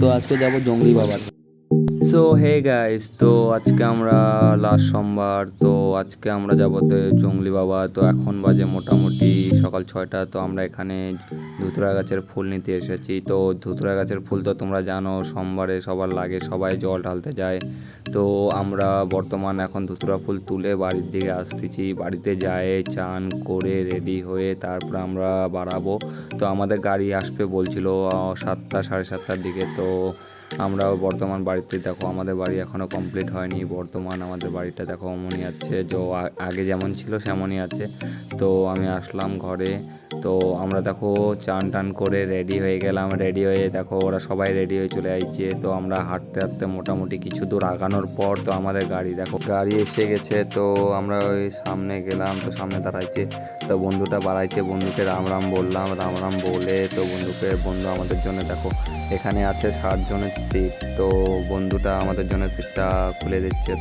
তো আজকে যাব জঙ্গলি বাবার। সো হে গাইস, তো আজকে আমরা লাস্ট সোমবার, তো আজকে আমরা যাবো জঙ্গলি বাবা। তো এখন বাজে মোটামুটি সকাল 6টা। তো আমরা এখানে ধুতুরা গাছের ফুল নিতে এসেছি। তো ধুতুরা গাছের ফুল তো তোমরা জানো সোমবারে সবার লাগে, সবাই জল ঢালতে যায়। তো আমরা বর্তমান এখন ধুতুরা ফুল তুলে বাড়ির দিকে আসতেছি। বাড়িতে যাই, চান করে রেডি হয়ে তারপর আমরা বাড়াবো। তো আমাদের গাড়ি আসবে বলছিল 7টা, সাড়ে 7টার দিকে। তো আমরাও বর্তমান বাড়িতে দেখো, আমাদের বাড়ি এখনও কমপ্লিট হয়নি। বর্তমান আমাদের বাড়িটা দেখো অমনই আছে, যে আগে যেমন ছিল সেমনই আছে। তো আমি আসলাম ঘরে। তো আমরা দেখো চান টান করে রেডি হয়ে গেলাম। রেডি হয়ে দেখো ওরা সবাই রেডি হয়ে চলে আসছে। তো আমরা হাঁটতে হাঁটতে মোটামুটি কিছু দূর আগানোর পর তো আমাদের গাড়ি দেখো, গাড়ি এসে গেছে। তো আমরা ওই সামনে গেলাম, তো সামনে দাঁড়াইছে। তো বন্ধুটা বাড়াইছে, বন্ধুকে রাম রাম বললাম। রাম রাম বলে তো বন্ধু আমাদের জন্য দেখো এখানে আছে 60 জনের সিট। তো বন্ধুটা আমাদের জন্য সিটটা খুলে দিচ্ছে।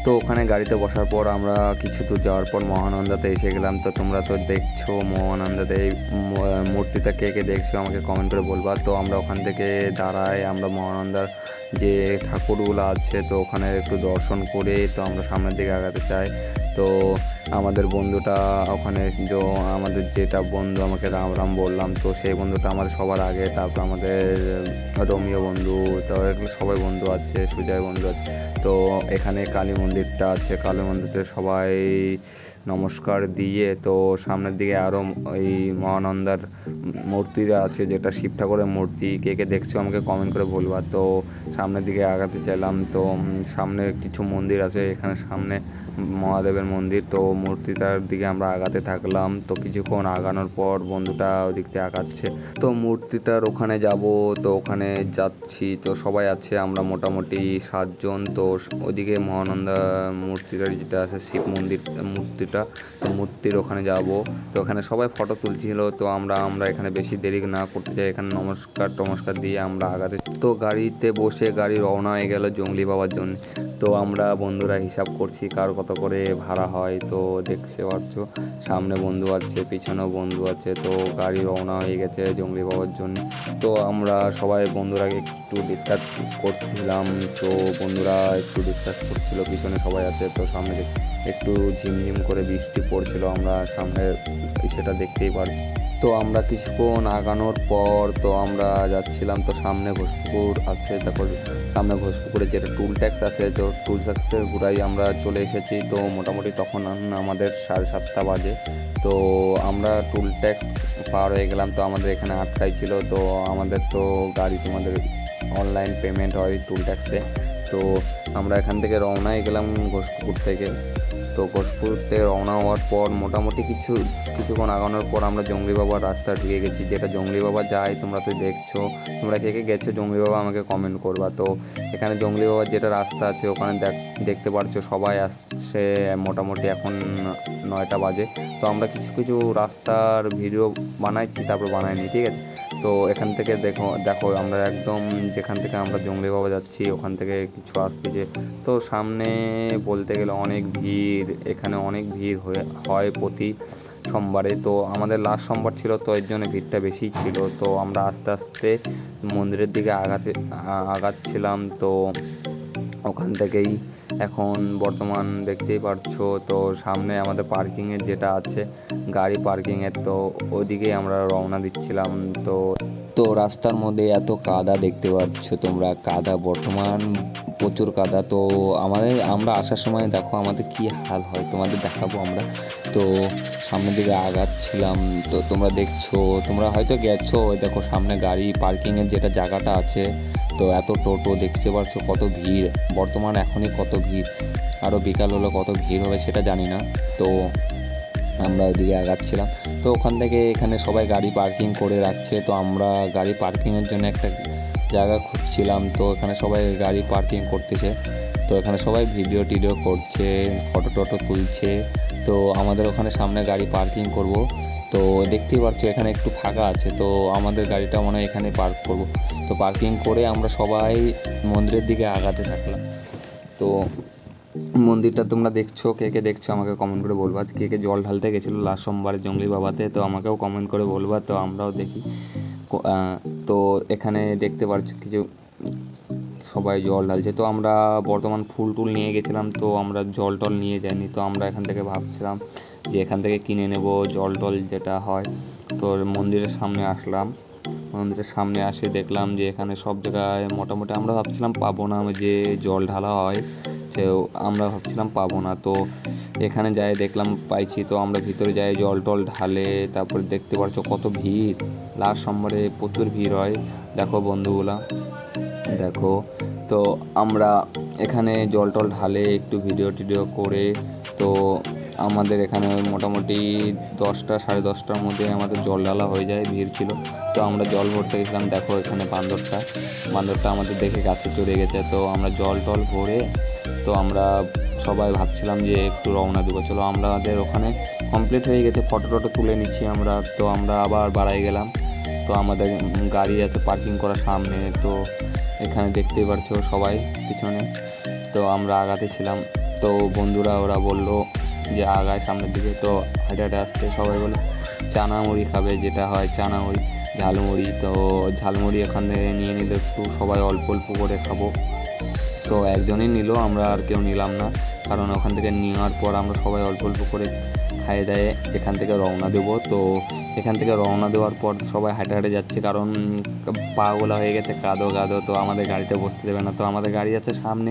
তো ওখানে গাড়িতে বসার পর আমরা কিছু দূর যাওয়ার পর মহানন্দাতে এসে গেলাম। তো তোমরা তো দেখছো মহানন্দাতে এই মূর্তিটা কে কে দেখছো আমাকে কমেন্ট করে বলবা। তো আমরা ওখান থেকে দাঁড়াই, আমরা মহানন্দার যে ঠাকুরগুলো আছে তো ওখানে একটু দর্শন করে তো আমরা সামনের দিকে আগাতে চাই। তো আমাদের বন্ধুটা ওখানে আমাদের যেটা বন্ধু আমাকে রাম রাম বললাম, তো সেই বন্ধুটা আমাদের সবার আগে। তারপর আমাদের রোমিও বন্ধু, তো এগুলো সবাই বন্ধু আছে, সুজয় বন্ধু আছে। তো এখানে কালী মন্দিরটা আছে, কালী মন্দিরটা সবাই নমস্কার দিয়ে তো সামনের দিকে আরও এই মহানন্দার মূর্তিটা আছে, যেটা শিব ঠাকুরের মূর্তি। কে কে দেখছো আমাকে কমেন্ট করে বলবা। তো সামনের দিকে আগাতে চাইলাম। তো সামনে কিছু মন্দির আছে, এখানে সামনে মহাদেবের মন্দির। তো মূর্তিটার দিকে আমরা আগাতে থাকলাম। তো কিছুক্ষণ আগানোর পর বন্ধুটা ওদিক থেকে আগাচ্ছে। তো মূর্তিটার ওখানে যাব, তো ওখানে যাচ্ছি। তো সবাই আছে, আমরা মোটামুটি 7 জন। তো ওদিকে মহানন্দা মূর্তিটার যেটা আছে শিব মন্দির মূর্তিটা, তো মূর্তির ওখানে যাব। তো ওখানে সবাই ফটো তুলছিল। তো আমরা এখানে বেশি দেরি না করতে চাই, এখানে নমস্কার দিয়ে আমরা আগাতে। তো গাড়িতে বসে গাড়ি রওনা হয়ে গেল জঙ্গলি বাবার জন্য। তো আমরা বন্ধুরা হিসাব করছি কার কত করে ভাড়া হয়। তো দেখতে পাচ্ছো সামনে বন্ধু আছে, পিছনেও বন্ধু আছে। তো গাড়ি রওনা হয়ে গেছে জঙ্গলি বাবার জন্য। তো আমরা সবাই বন্ধুরা একটু ডিসকাস করছিলাম। তো বন্ধুরা একটু ডিসকাস করছিল, পিছনে সবাই আছে। তো সামনে একটু ঝিমঝিম করে বৃষ্টি পড়ছিল, আমরা সামনে সেটা দেখতেই পারছি। তো আমরা কিছুক্ষণ আগানোর পর তো আমরা যাচ্ছিলাম। তো সামনে ঘোষপুকুর আছে, তারপর সামনে ঘোষপুকুরে যেটা টুল ট্যাক্স আছে, তো টুল ট্যাক্সের ঘুরাই আমরা চলে এসেছি। তো মোটামুটি তখন আমাদের 7:30 বাজে। তো আমরা টুল ট্যাক্স পার হয়ে গেলাম। তো আমাদের এখানে আটকাই ছিল। তো আমাদের তো গাড়ি তোমাদের অনলাইন পেমেন্ট হয় টুল ট্যাক্সে। তো আমরা এখান থেকে রওনা হয়ে গেলাম ঘোষপুকুর থেকে। তো ঘোষপুর থেকে রওনা হওয়ার পর মোটামুটি কিছুক্ষণ আগানোর পর আমরা জঙ্গলি বাবার রাস্তা ঢুকে গেছি, যেটা জঙ্গলি বাবা যায়। তোমরা তো দেখছো, তোমরা কে কে গেছো জঙ্গলি বাবা আমাকে কমেন্ট করবা। তো এখানে জঙ্গলি বাবার যেটা রাস্তা আছে ওখানে দেখতে পারছো সবাই আসছে। মোটামুটি এখন 9টা বাজে। তো আমরা কিছু কিছু রাস্তার ভিডিও বানাইছি, তারপর বানাইনি, ঠিক আছে। তো এখান থেকে দেখো আমরা একদম যেখান থেকে আমরা জঙ্গলি বাবা যাচ্ছি ওখান থেকে কিছু আসতেছে। তো সামনে বলতে গেলে অনেক ভিড়, এখানে অনেক ভিড় হয় প্রতি সোমবারে। তো আমাদের লাস্ট সোমবার ছিল, তো এর জন্য ভিড়টা বেশি ছিল। তো আমরা আস্তে আস্তে মন্দিরের দিকে আগাচ্ছিলাম। তো ওখান থেকেই এখন বর্তমান দেখতেই পারছো, তো সামনে আমাদের পার্কিংয়ের যেটা আছে গাড়ি পার্কিংয়ের, তো ওইদিকেই আমরা রওনা দিচ্ছিলাম। তো তো রাস্তার মধ্যে এত কাদা দেখতে পাচ্ছ তোমরা, কাদা বর্তমান প্রচুর কাদা। তো আমরা আসার সময় দেখো আমাদের কি হাল হয় তোমাদের দেখাবো আমরা। তো সামনের দিকে আগাচ্ছিলাম। তো তোমরা দেখছো, তোমরা হয়তো গেছো, ওই দেখো সামনে গাড়ি পার্কিংয়ের যেটা জায়গাটা আছে। তো এত টোটো দেখতে পাচ্ছ, কত ভিড় বর্তমান এখনই, কত ভিড়। আরও বিকাল হলে কত ভিড় হবে সেটা জানি না। তো আমরা ওইদিকে আগাচ্ছিলাম। তো ওখান থেকে এখানে সবাই গাড়ি পার্কিং করে রাখছে। তো আমরা গাড়ি পার্কিংয়ের জন্য একটা জায়গা খুঁজছিলাম। তো এখানে সবাই গাড়ি পার্কিং করতেছে। তো এখানে সবাই ভিডিও টিডিও করছে, ফটো টটো তুলছে। তো আমাদের ওখানে সামনে গাড়ি পার্কিং করব। তো দেখতেই পাচ্ছ এখানে একটু ফাঁকা আছে। তো আমাদের গাড়িটা মনে হয় এখানে পার্ক করব। তো পার্কিং করে আমরা সবাই মন্দিরের দিকে আগাতে থাকলাম। তো মন্দিরটা তোমরা দেখছো, কে কে দেখছো আমাকে কমেন্ট করে বলবা। কে কে জল ঢালতে গেছিলো লাস্ট সোমবারে জঙ্গলি বাবাতে, তো আমাকেও কমেন্ট করে বলবা। তো আমরাও দেখি। তো তো এখানে দেখতে পাচ্ছ কিছু সবাই জল ঢালছে। তো আমরা বর্তমান ফুল টুল নিয়ে গেছিলাম, তো আমরা জল টল নিয়ে যাইনি। তো আমরা এখান থেকে ভাবছিলাম যে এখান থেকে কিনে নেব জল টল যেটা হয়। তো মন্দিরের সামনে আসলাম, মন্দিরের সামনে আসে দেখলাম যে এখানে সব জায়গায় মোটামুটি আমরা ভাবছিলাম পাবো না, যে জল ঢালা হয় যে আমরা ভাবছিলাম পাবো না। তো এখানে যাই দেখলাম পাইছি। তো আমরা ভিতরে যাই, জল টল ঢালে, তারপরে দেখতে পাচ্ছ কত ভিড়। লাস্ট সোমবারে প্রচুর ভিড় হয়, দেখো বন্ধুগুলা দেখো। তো আমরা এখানে জল টল ঢালে একটু ভিডিও টিডিও করে, তো আমাদের এখানে মোটামুটি 10টা 10:30টার মধ্যে আমাদের জল ঢালা হয়ে যায়, ভিড় ছিল। তো আমরা জল ভরতে গেছিলাম, দেখো এখানে বান্দরটা আমাদের দেখে গাছে চড়ে গেছে। তো আমরা জল টল ভরে, তো আমরা সবাই ভাবছিলাম যে একটু রওনা দেবো, চলো আমাদের ওখানে কমপ্লিট হয়ে গেছে, ফটো টটো তুলে নিচ্ছি আমরা। তো আমরা আবার বাড়াই গেলাম। তো আমাদের গাড়ি আছে পার্কিং করা সামনে, তো এখানে দেখতেই পারছো সবাই পিছনে। তো আমরা আগাতে ছিলাম, তো বন্ধুরা ওরা বললো যে আগায় সামনের দিকে। তো হাঁটে হাঁটে আসতে সবাই বলে চানা মুড়ি খাবে, যেটা হয় চানা মুড়ি, ঝালমুড়ি। তো ঝালমুড়ি এখানে নিয়ে নিলে একটু সবাই অল্প অল্প করে খাবো। তো একজনই নিল, আমরা আর কেউ নিলাম না, কারণ ওখান থেকে নেওয়ার পর আমরা সবাই অল্প অল্প করে খাইয়ে দেয় এখান থেকে রওনা দেবো। তো এখান থেকে রওনা দেওয়ার পর সবাই হাঁটে হাঁটে যাচ্ছে, কারণ পাগুলা হয়ে গেছে কাদো কাদো, তো আমাদের গাড়িতে বসতে দেবে না। তো আমাদের গাড়ি আছে সামনে,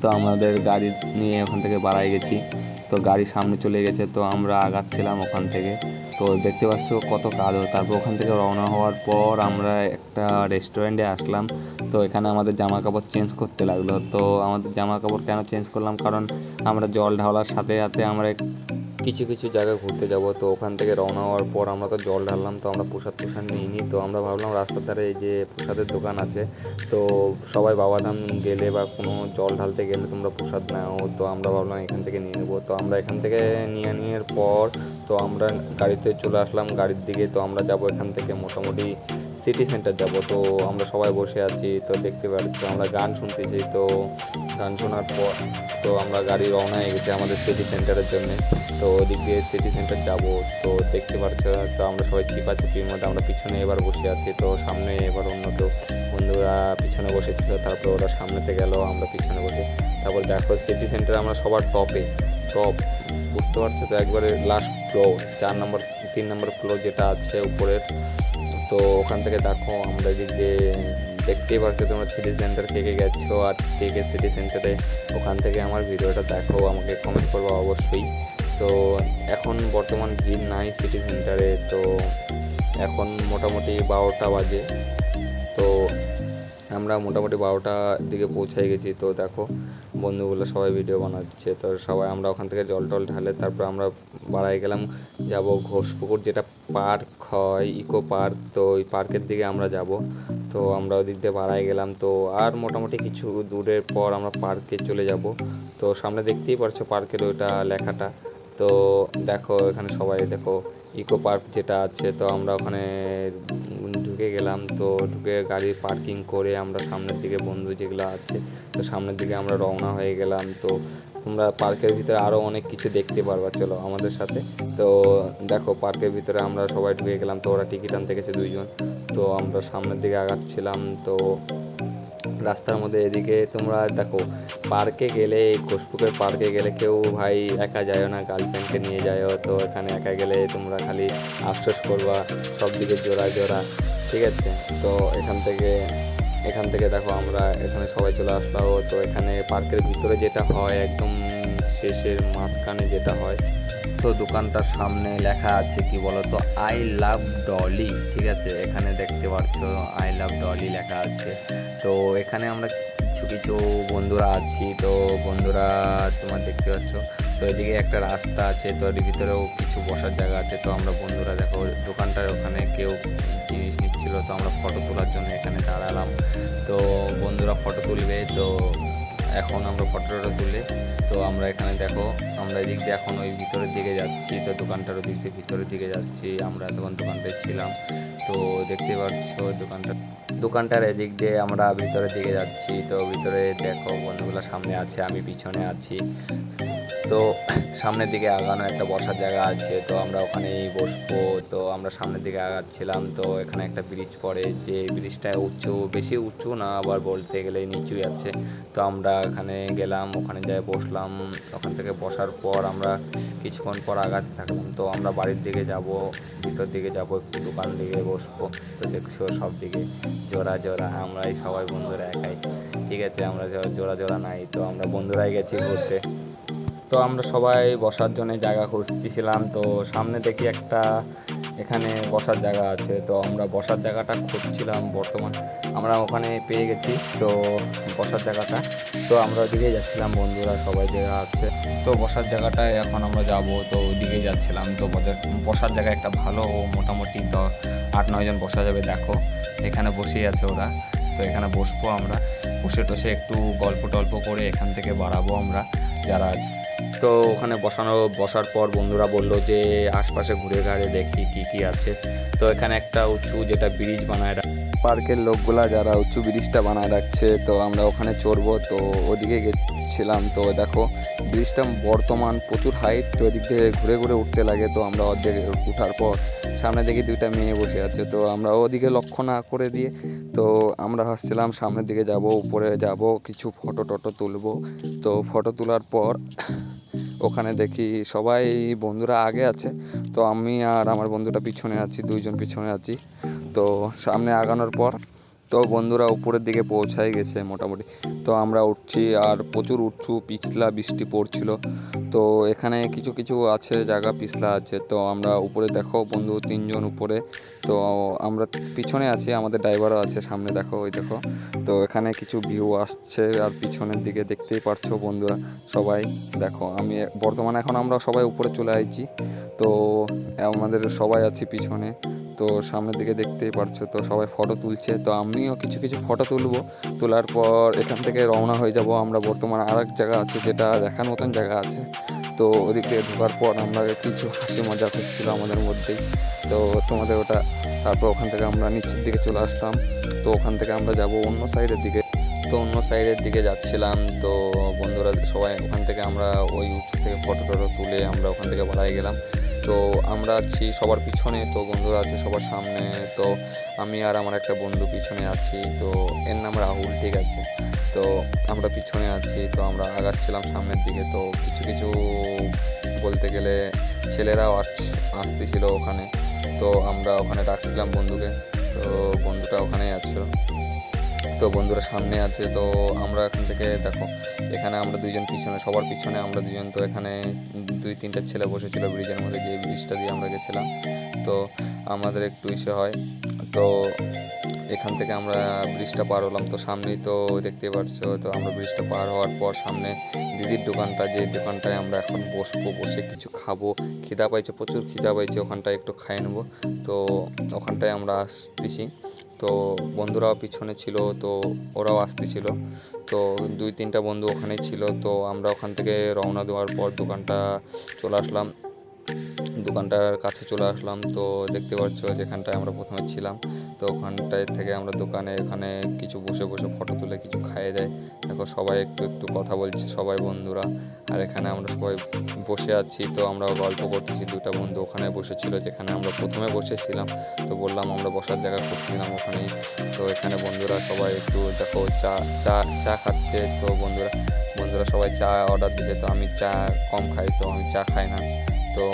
তো আমাদের গাড়ি নিয়ে ওখান থেকে বাড়াই গেছি। তো গাড়ি সামনে চলে গেছে, তো আমরা আগাচ্ছিলাম ওখান থেকে। তো দেখতে পাচ্ছ কত কাদো। তারপর ওখান থেকে রওনা হওয়ার পর আমরা একটা রেস্টুরেন্টে আসলাম। তো এখানে আমাদের জামা কাপড় চেঞ্জ করতে লাগলো। তো আমাদের জামা কাপড় কেন চেঞ্জ করলাম, কারণ আমরা জল ঢালার সাথে সাথে আমরা কিছু কিছু জায়গায় ঘুরতে যাব। তো ওখান থেকে রওনা হওয়ার পর আমরা তো জল ঢাললাম, তো আমরা প্রসাদ নিইনি। তো আমরা ভাবলাম রাস্তার ধারে এই যে প্রসাদের দোকান আছে, তো সবাই বাবাধাম গেলে বা কোনো জল ঢালতে গেলে তোমরা প্রসাদ নাও, তো আমরা ভাবলাম এখান থেকে নিয়ে নেবো। তো আমরা এখান থেকে নেওয়ার পর তো আমরা গাড়িতে চলে আসলাম গাড়ির দিকে। তো আমরা যাব এখান থেকে মোটামুটি সিটি সেন্টার যাব। তো আমরা সবাই বসে আছি, তো দেখতে পাচ্ছি আমরা গান শুনতেছি। তো গান শোনার পর তো আমরা গাড়ি রওনা হয়ে গেছি আমাদের সিটি সেন্টারের জন্য। তো ওদিক দিয়ে সিটি সেন্টার যাব। তো দেখতে পাচ্ছ, তো আমরা সবাই চিপাচিপির মধ্যে আমরা পিছনে এবার বসে আছি। তো সামনে এবার অন্য কেউ বন্ধুরা পিছনে বসেছিল, তারপর ওরা সামনেতে গেল, আমরা পিছনে বসে। তারপর দেখো সিটি সেন্টারে আমরা সবার টপ বুঝতে পারছো তো, একবারে লাস্ট ফ্লোর 3 নম্বর ফ্লোর যেটা আছে উপরের। তো ওখান থেকে দেখো আমরা এদিক দিয়ে দেখতেই পাচ্ছ তোমরা সিটি সেন্টার কে কে গেছো আর কে কে সিটি সেন্টারে। ওখান থেকে আমার ভিডিওটা দেখো, আমাকে কমেন্ট করবো অবশ্যই। তো এখন বর্তমান ভিড় নাই সিটি সেন্টারে। তো এখন মোটামুটি 12টা বাজে। তো আমরা মোটামুটি 12টার দিকে পৌঁছাই গেছি। তো দেখো বন্ধুগুলো সবাই ভিডিও বানাচ্ছে। তো সবাই আমরা ওখান থেকে জল টল ঢালে তারপর আমরা বাড়াই গেলাম, যাব ঘোষপুকুর, যেটা পার্ক হয় ইকো পার্ক। তো ওই পার্কের দিকে আমরা যাব। তো আমরা ওদিক দিয়ে বাড়াই গেলাম। তো আর মোটামুটি কিছু দূরের পর আমরা পার্কে চলে যাব। তো সামনে দেখতেই পারছো পার্কের ওইটা লেখাটা। তো দেখো এখানে সবাই দেখো ইকো পার্ক যেটা আছে। তো আমরা ওখানে ঢুকে গেলাম। তো ঢুকে গাড়ি পার্কিং করে আমরা সামনের দিকে বন্ধু যেগুলো আছে, তো সামনের দিকে আমরা রওনা হয়ে গেলাম। তো তোমরা পার্কের ভিতরে আরও অনেক কিছু দেখতে পারবা, চলো আমাদের সাথে। তো দেখো পার্কের ভিতরে আমরা সবাই ঢুকে গেলাম। তো ওরা টিকিট আনতে গেছে 2জন। তো আমরা সামনের দিকে আগাচ্ছিলাম। তো রাস্তার মধ্যে এদিকে তোমরা দেখো পার্কে গেলে, ঘোষপুকুর পার্কে গেলে কেউ ভাই একা যায়ও না, গার্লফ্রেন্ডকে নিয়ে যায়ও। তো এখানে একা গেলে তোমরা খালি আফসোস করবা, সব দিকে জোড়া জোড়া, ঠিক আছে। তো এখান থেকে দেখো আমরা এখানে সবাই চলে আসলাম। তো এখানে পার্কের ভিতরে যেটা হয় একদম শেষের মাঝখানে যেটা হয়, তো দোকানটার সামনে লেখা আছে কি বলো তো, আই লাভ ডলি, ঠিক আছে। এখানে দেখতে পাচ্ছ আই লাভ ডলি লেখা আছে। তো এখানে আমরা কিছু কিছু বন্ধুরা আছি। তো বন্ধুরা তোমার দেখতে পাচ্ছ, তো এদিকে একটা রাস্তা আছে, তো এর ভিতরেও কিছু বসার জায়গা আছে। তো আমরা বন্ধুরা দেখো দোকানটার ওখানে কেউ জিনিস নিচ্ছিল, তো আমরা ফটো তোলার জন্য এখানে দাঁড়ালাম। তো বন্ধুরা ফটো তুলবে। তো এখন আমরা ফটোটা তুলে, তো আমরা এখানে দেখো আমরা এদিক দিয়ে এখন ওই ভিতরের দিকে যাচ্ছি। তো দোকানটার ওদিক দিয়ে ভিতরের দিকে যাচ্ছি, আমরা তখন দোকানটায় ছিলাম। তো দেখতে পাচ্ছ দোকানটার এদিক দিয়ে আমরা ভিতরের দিকে যাচ্ছি। তো ভিতরে দেখো বন্ধুগুলো সামনে আছে, আমি পিছনে আছি। তো সামনের দিকে আগানো একটা বসার জায়গা আছে, তো আমরা ওখানেই বসবো। তো আমরা সামনের দিকে আগাচ্ছিলাম, তো এখানে একটা ব্রিজ পড়ে, যে ব্রিজটা উঁচু, বেশি উঁচু না আবার বলতে গেলে নিচুই আছে। তো আমরা এখানে গেলাম, ওখানে যাই বসলাম। ওখান থেকে বসার পর আমরা কিছুক্ষণ পর আগাতে থাকলাম। তো আমরা বাড়ির দিকে যাব, ভিতর দিকে যাব, একটু দোকান দিকে বসবো। তো দেখছো সব দিকে জোড়া জোড়া, আমরাই সবাই বন্ধুরা একাই, ঠিক আছে, আমরা জোড়া জোড়া নাই, তো আমরা বন্ধুরাই গেছি ঘুরতে। তো আমরা সবাই বসার জন্য জায়গা খুঁজতেছিলাম, তো সামনে দেখি একটা এখানে বসার জায়গা আছে, তো আমরা বসার জায়গাটা খুঁজছিলাম। বর্তমান আমরা ওখানে পেয়ে গেছি তো বসার জায়গাটা। তো আমরা ওইদিকেই যাচ্ছিলাম, বন্ধুরা সবাই জায়গা আছে, তো বসার জায়গাটায় এখন আমরা যাব। তো ওইদিকেই যাচ্ছিলাম, তো বসার জায়গা একটা ভালো, মোটামুটি 8-9 জন বসা যাবে। দেখো এখানে বসেই আছে ওরা, তো এখানে বসবো আমরা, বসে টসে একটু গল্প টল্প করে এখান থেকে বাড়াবো আমরা যারা আছে। তো ওখানে বসার পর বন্ধুরা বলল যে আশপাশে ঘুরে ঘাড়ে দেখি কি কি আছে। তো এখানে একটা উঁচু যেটা ব্রিজ বানায় পার্কের লোকগুলা যারা উঁচু ব্রিজটা বানায় রাখছে, তো আমরা ওখানে চড়বো। তো ওদিকে গেছিলাম, তো দেখো ব্রিজটা বর্তমান প্রচুর হাইট, তো ওদিক থেকে ঘুরে ঘুরে উঠতে লাগে। তো আমরা অর্ধেক উঠার পর সামনে দেখি 2টা মেয়ে বসে আছে, তো আমরা ওদিকে লক্ষ্য না করে দিয়ে তো আমরা ভাবছিলাম সামনের দিকে যাব, উপরে যাব, কিছু ফটো টটো তুলবো। তো ফটো তোলার পর ওখানে দেখি সবাই বন্ধুরা আগে আছে, তো আমি আর আমার বন্ধুটা পিছনে আছি, 2জন পিছনে আছি। তো সামনে আগানোর পর তো বন্ধুরা উপরের দিকে পৌঁছাই গেছে মোটামুটি। তো আমরা উঠছি, আর প্রচুর উঁচু, পিছলা বৃষ্টি পড়ছিল। তো এখানে কিছু কিছু আছে জায়গা পিছলা আছে। তো আমরা উপরে দেখো বন্ধু 3জন উপরে, তো আমরা পিছনে আছি, আমাদের ড্রাইভারও আছে সামনে, দেখো ওই দেখো। তো এখানে কিছু ভিউ আসছে, আর পিছনের দিকে দেখতেই পারছো বন্ধুরা সবাই দেখো। আমি বর্তমানে এখন আমরা সবাই উপরে চলে আসছি, তো আমাদের সবাই আছি পিছনে। তো সামনের দিকে দেখতেই পারছো, তো সবাই ফটো তুলছে, তো আমিও কিছু কিছু ফটো তুলবো। তোলার পর এখান থেকে রওনা হয়ে যাব আমরা। বর্তমানে আরেক জায়গা আছে যেটা দেখার মতন জায়গা আছে, তো ওদিক দিয়ে ঢোকার পর আমরা কিছু হাসি মজা করছিল আমাদের মধ্যেই। তো তোমাদের ওটা, তারপর ওখান থেকে আমরা নিচের দিকে চলে আসলাম। তো ওখান থেকে আমরা যাব অন্য সাইডের দিকে, তো অন্য সাইডের দিকে যাচ্ছিলাম। তো বন্ধুরা সবাই ওখান থেকে আমরা ওই উঁচু থেকে ফটো টটো তুলে আমরা ওখান থেকে বাড়াই গেলাম। তো আমরা আছি সবার পিছনে, তো বন্ধুরা আছে সবার সামনে। তো আমি আর আমার একটা বন্ধু পিছনে আছি, তো এর নাম রাহুল, ঠিক আছে। তো আমরা পিছনে আছি, তো আমরা আগাচ্ছিলাম সামনের দিকে। তো কিছু কিছু বলতে গেলে ছেলেরাও আসতেছিল ওখানে, তো আমরা ওখানে ডাকছিলাম বন্ধুকে, তো বন্ধুটা ওখানেই আছে। তো বন্ধুরা সামনে আছে, তো আমরা এখান থেকে দেখো এখানে আমরা 2জন পিছনে, সবার পিছনে আমরা 2জন। তো এখানে 2-3টা ছেলে বসেছিল ব্রিজের মধ্যে, যে ব্রিজটা দিয়ে আমরা গেছিলাম। তো আমাদের একটু ইসে হয়, তো এখান থেকে আমরা ব্রিজটা পার হলাম। তো সামনেই তো দেখতে পাচ্ছ, তো আমরা ব্রিজটা পার হওয়ার পর সামনে দিদির দোকানটা, যে দোকানটায় আমরা এখন বসবো, বসে কিছু খাবো। খিদা পাইছে, প্রচুর খিদা পাইছে, ওখানটায় একটু খাই নেবো। তো ওখানটায় আমরা আসতেছি, তো বন্ধুরাও পিছনে ছিল, তো ওরাও আসতেছিল। তো 2-3টা বন্ধু ওখানেই ছিল। তো আমরা ওখান থেকে রওনা দেওয়ার পর দোকানটার কাছে চলে আসলাম। তো দেখতে পাচ্ছ যেখানটায় আমরা প্রথমে ছিলাম, তো ওখানটায় থেকে আমরা দোকানে এখানে কিছু বসে বসে ফটো তুলে কিছু খাইয়ে দেয়। দেখো সবাই একটু একটু কথা বলছে সবাই বন্ধুরা, আর এখানে আমরা সবাই বসে আছি। তো আমরা গল্প করতেছি, 2টা বন্ধু ওখানে বসেছিল যেখানে আমরা প্রথমে বসেছিলাম। তো বললাম আমরা বসার জায়গা করছিলাম ওখানেই। তো এখানে বন্ধুরা সবাই একটু দেখো চা চা চা খাচ্ছে। তো বন্ধুরা সবাই চা অর্ডার দিচ্ছে, তো আমি চা কম খাই, তো আমি চা খাই না। তো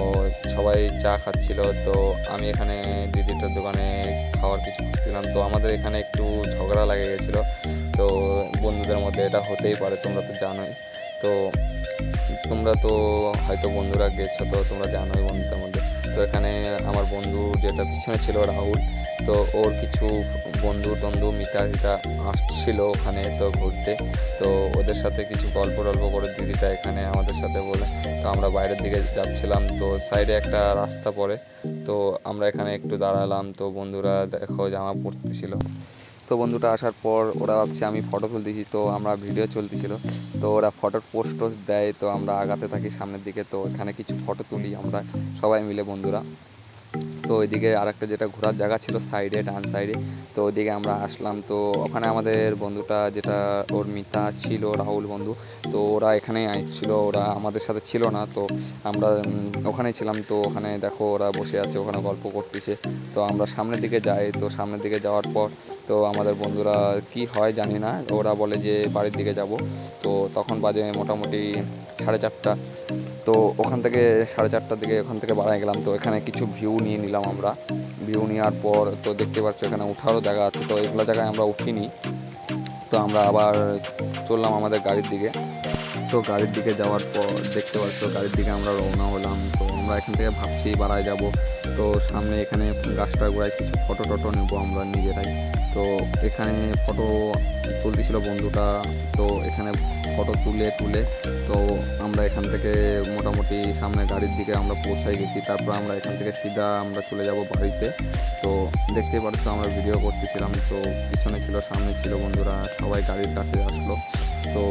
সবাই চা খাচ্ছিল, তো আমি এখানে দিদিটার দোকানে খাওয়ার কিছু খুঁজছিলাম। তো আমাদের এখানে একটু ঝগড়া লাগে গেছিলো, তো বন্ধুদের মধ্যে এটা হতেই পারে, তোমরা তো জানোই। তো তোমরা তো হয়তো বন্ধুরা গেছো, তো তোমরা জানোই বন্ধুদের মধ্যে। তো এখানে আমার বন্ধু যেটা পিছনে ছিল রাহুল, তো ওর কিছু বন্ধু টন্ধু মিতা আসছিল ওখানে তো ঘুরতে। তো ওদের সাথে কিছু গল্প টল্প করে দিদিটা এখানে আমাদের সাথে বলে, তো আমরা বাইরের দিকে যাচ্ছিলাম। তো সাইডে একটা রাস্তা পড়ে, তো আমরা এখানে একটু দাঁড়ালাম। তো বন্ধুরা দেখো জামা পরতেছিল। তো বন্ধুটা আসার পর ওরা ভাবছে আমি ফটো তুলতেছি, তো আমরা ভিডিও চলতেছিল। তো ওরা ফটোর পোস্ট টোস্ট দেয়, তো আমরা আগাতে থাকি সামনের দিকে। তো এখানে কিছু ফটো তুলি আমরা সবাই মিলে বন্ধুরা। তো ওইদিকে আরেকটা যেটা ঘোরার জায়গা ছিল সাইডে, ডান সাইডে, তো ওইদিকে আমরা আসলাম। তো ওখানে আমাদের বন্ধুটা যেটা ওর মিতা ছিল, রাহুল বন্ধু, তো ওরা এখানেই আসছিল, ওরা আমাদের সাথে ছিল না। তো আমরা ওখানেই ছিলাম। তো ওখানে দেখো ওরা বসে আছে, ওখানে গল্প করতেছে। তো আমরা সামনের দিকে যাই। তো সামনের দিকে যাওয়ার পর তো আমাদের বন্ধুরা কি হয় জানি না, ওরা বলে যে বাড়ির দিকে যাব। তো তখন বাজে মোটামুটি 4:30। তো ওখান থেকে 4:30টার দিকে ওখান থেকে বাড়ায় গেলাম। তো এখানে কিছু ভিউ নিয়ে নিলাম আমরা। ভিউ নেওয়ার পর তো দেখতে পাচ্ছ এখানে ওঠারও জায়গা আছে। তো এগুলো জায়গায় আমরা উঠিনি। তো আমরা আবার চললাম আমাদের গাড়ির দিকে। তো গাড়ির দিকে যাওয়ার পর দেখতে পাচ্ছ গাড়ির দিকে আমরা রওনা হলাম। তো আমরা এখান থেকে ভাবছি বাড়ায় যাব। তো সামনে এখানে গাছটার গোড়ায় কিছু ফটো টটো নেব আমরা নিজেরাই। তো এখানে ফটো তুলতেছিল বন্ধুটা। তো এখানে ফটো তুলে তো আমরা এখান থেকে মোটামুটি সামনে গাড়ির দিকে আমরা পৌঁছাই গেছি। তারপর আমরা এখান থেকে সিধা আমরা চলে যাব বাড়িতে। তো দেখতেই পাচ্ছ আমরা ভিডিও করতেছিলাম। তো পিছনে ছিল, সামনে ছিল, বন্ধুরা সবাই গাড়ির কাছে আসলো। তো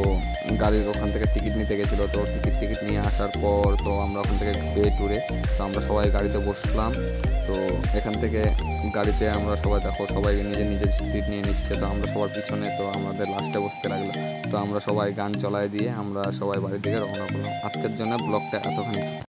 গাড়ির ওখান থেকে টিকিট নিতে গেছিলো। তো টিকিট নিয়ে আসার পর তো আমরা ওখান থেকে ঘুরে টুরে তো আমরা সবাই গাড়িতে বসলাম। তো এখান থেকে গাড়িতে আমরা সবাই দেখো সবাই নিজের নিজের সিট নিয়ে নিচ্ছে। তো আমরা সবার পিছনে, তো আমাদের লাস্টে বসতে লাগলো। তো আমরা সবাই গান চলায় দিয়ে আমরা সবাই বাড়ির দিকে রওনা করলাম। আজকের জন্য ব্লগটা এতখানি।